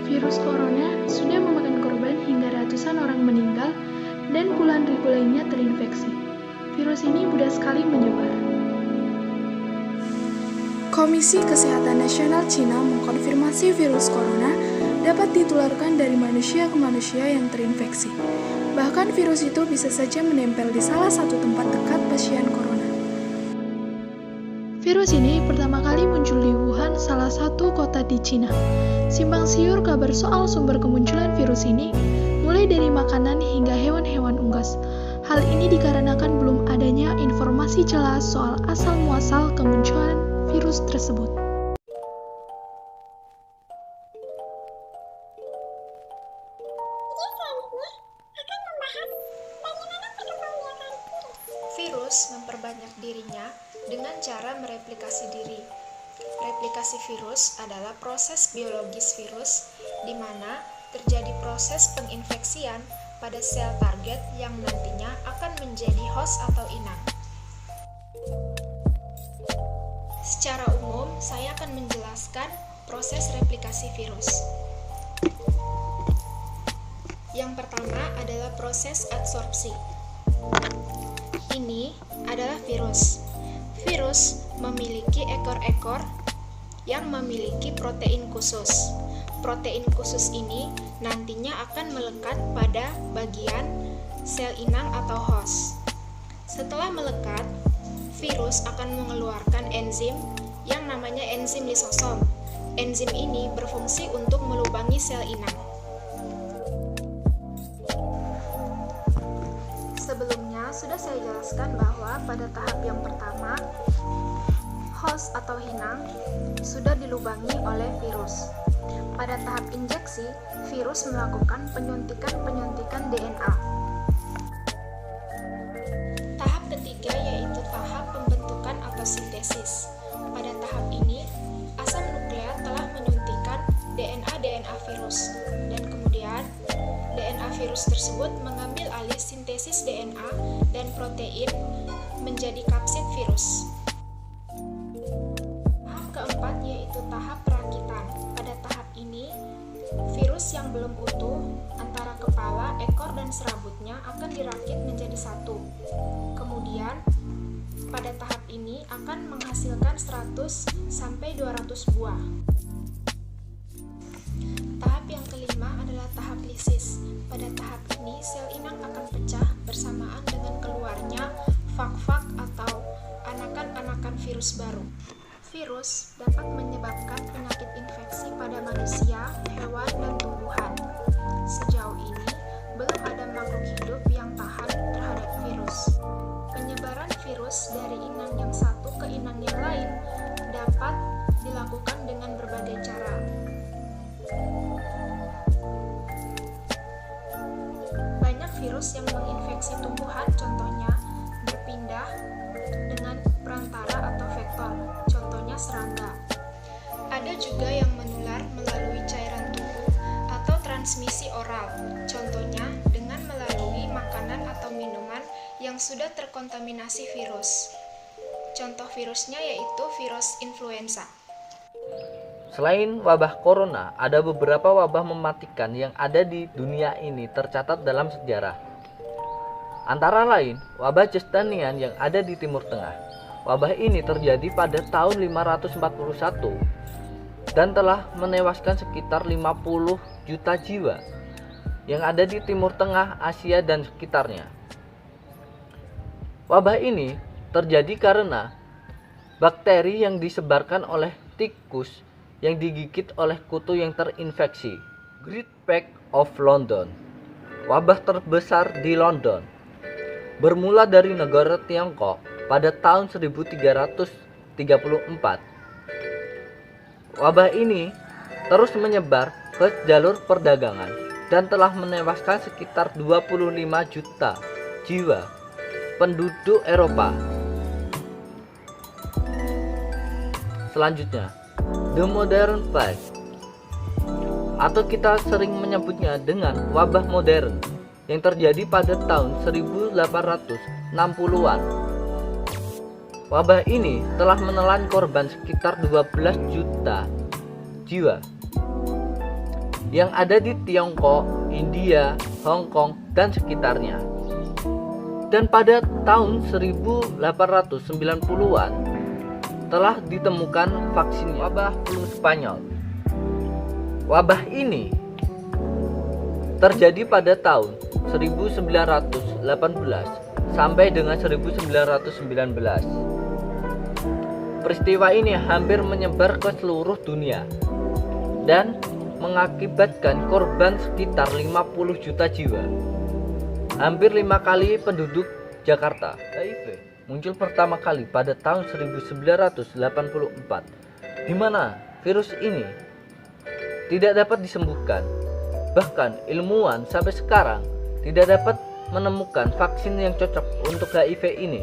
Virus corona sudah memakan korban hingga ratusan orang meninggal dan puluhan ribu lainnya terinfeksi. Virus ini mudah sekali menyebar. Komisi Kesehatan Nasional Cina mengkonfirmasi virus corona dapat ditularkan dari manusia ke manusia yang terinfeksi. Bahkan virus itu bisa saja menempel di salah satu tempat dekat pasien corona. Virus ini pertama kali muncul di Wuhan, salah satu kota di Cina. Simpang siur kabar soal sumber kemunculan virus ini, mulai dari makanan hingga hewan-hewan unggas. Hal ini dikarenakan belum adanya informasi jelas soal asal-muasal kemunculan virus tersebut. Virus memperbanyak dirinya dengan cara mereplikasi diri. Replikasi virus adalah proses biologis virus di mana terjadi proses penginfeksian pada sel target yang nantinya akan menjadi host atau inang. Secara umum, saya akan menjelaskan proses replikasi virus. Yang pertama adalah proses adsorpsi. Ini adalah virus. Virus memiliki ekor-ekor yang memiliki protein khusus. Protein khusus ini nantinya akan melekat pada bagian sel inang atau host. Setelah melekat, virus akan mengeluarkan enzim yang namanya enzim lisosom. Enzim ini berfungsi untuk melubangi sel inang. Sebelumnya sudah saya jelaskan bahwa pada tahap yang pertama, host atau inang sudah dilubangi oleh virus. Pada tahap injeksi, virus melakukan penyuntikan DNA. Tahap ketiga yaitu tahap pembentukan atau sintesis. Pada tahap ini, asam nukleat telah menyuntikkan DNA virus, dan kemudian DNA virus tersebut mengambil alih sintesis DNA dan protein menjadi kapsid virus. Tahap keempat yaitu tahap perakitan. Pada tahap ini, virus yang belum utuh antara kepala, ekor, dan serabutnya akan dirakit menjadi satu. Kemudian, pada tahap ini akan menghasilkan 100 sampai 200 buah. Tahap yang kelima adalah tahap lisis. Pada tahap ini, sel inang akan pecah bersamaan dengan keluarnya fag-fag atau anakan-anakan virus baru. Virus dapat menyebabkan penyakit infeksi pada manusia, hewan, dan tumbuhan. Sejauh ini, belum ada makhluk hidup yang tahan terhadap virus. Penyebaran virus dari inang yang satu ke inang yang lain dapat dilakukan dengan berbagai cara. Banyak virus yang menginfeksi tumbuhan, contohnya berpindah dengan perantara atau vektor, contohnya serangga. Ada juga yang menular melalui cairan tubuh atau transmisi oral, contohnya dengan melalui makanan atau minuman yang sudah terkontaminasi virus. Contoh virusnya yaitu virus influenza. Selain wabah corona, ada beberapa wabah mematikan yang ada di dunia ini tercatat dalam sejarah. Antara lain, wabah Justinian yang ada di Timur Tengah. Wabah ini terjadi pada tahun 541 dan telah menewaskan sekitar 50 juta jiwa yang ada di Timur Tengah, Asia, dan sekitarnya. Wabah ini terjadi karena bakteri yang disebarkan oleh tikus yang digigit oleh kutu yang terinfeksi. Great Plague of London, wabah terbesar di London, bermula dari negara Tiongkok pada tahun 1334. Wabah ini terus menyebar ke jalur perdagangan dan telah menewaskan sekitar 25 juta jiwa penduduk Eropa. Selanjutnya, The Modern Plague, atau kita sering menyebutnya dengan wabah modern, yang terjadi pada tahun 1860-an. Wabah ini telah menelan korban sekitar 12 juta jiwa. yang ada di Tiongkok, India, Hong Kong, dan sekitarnya. Dan pada tahun 1890-an telah ditemukan vaksinnya, wabah flu Spanyol. Wabah ini terjadi pada tahun 1918 sampai dengan 1919. Peristiwa ini hampir menyebar ke seluruh dunia dan mengakibatkan korban sekitar 50 juta jiwa. Hampir 5 kali penduduk Jakarta. HIV muncul pertama kali pada tahun 1984, di mana virus ini tidak dapat disembuhkan. Bahkan ilmuwan sampai sekarang tidak dapat menemukan vaksin yang cocok untuk HIV ini.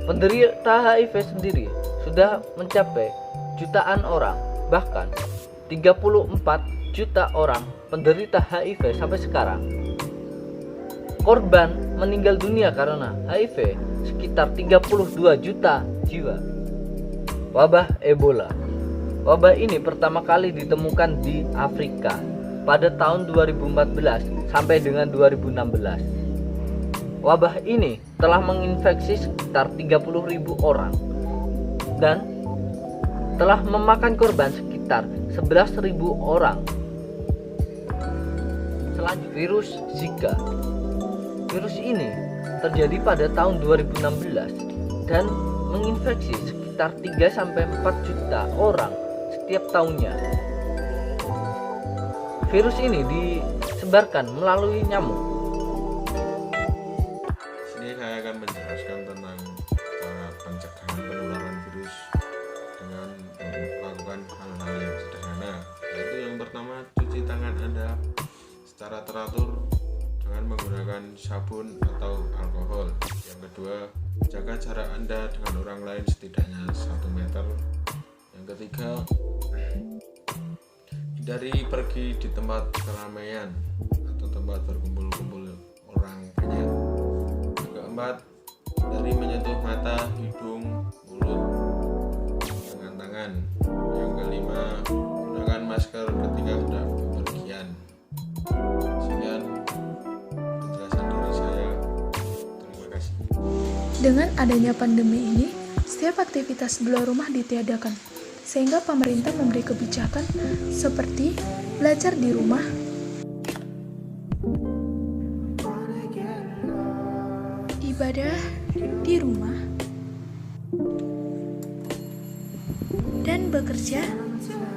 Penderita HIV sendiri sudah mencapai jutaan orang, bahkan 34 juta orang penderita HIV sampai sekarang. Korban meninggal dunia karena HIV sekitar 32 juta jiwa. Wabah Ebola. Wabah ini pertama kali ditemukan di Afrika pada tahun 2014 sampai dengan 2016. Wabah ini telah menginfeksi sekitar 30.000 orang dan telah memakan korban sekitar 11.000 orang. Selanjutnya, virus Zika. Virus ini terjadi pada tahun 2016 dan menginfeksi sekitar 3-4 juta orang setiap tahunnya. Virus ini disebarkan melalui nyamuk. Sini saya akan menjelaskan tentang cara pencegahan penularan virus dengan melakukan hal-hal yang sederhana, yaitu yang pertama, cuci tangan Anda secara teratur dengan menggunakan sabun atau alkohol. Yang kedua, jaga jarak Anda dengan orang lain setidaknya 1 meter. Yang ketiga, hindari pergi di tempat keramaian atau tempat berkumpul-kumpul orang banyak. Yang keempat, hindari menyentuh mata, hidung, mulut dengan tangan. Yang kelima, gunakan masker ketika hendak bepergian. Sekian penjelasan dari saya. Terima kasih. Dengan adanya pandemi ini, setiap aktivitas di luar rumah ditiadakan, sehingga pemerintah memberi kebijakan seperti belajar di rumah, ibadah di rumah, dan bekerja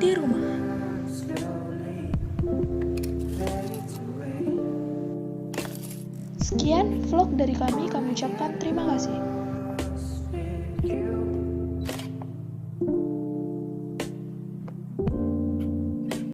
di rumah. Sekian vlog dari kami ucapkan terima kasih.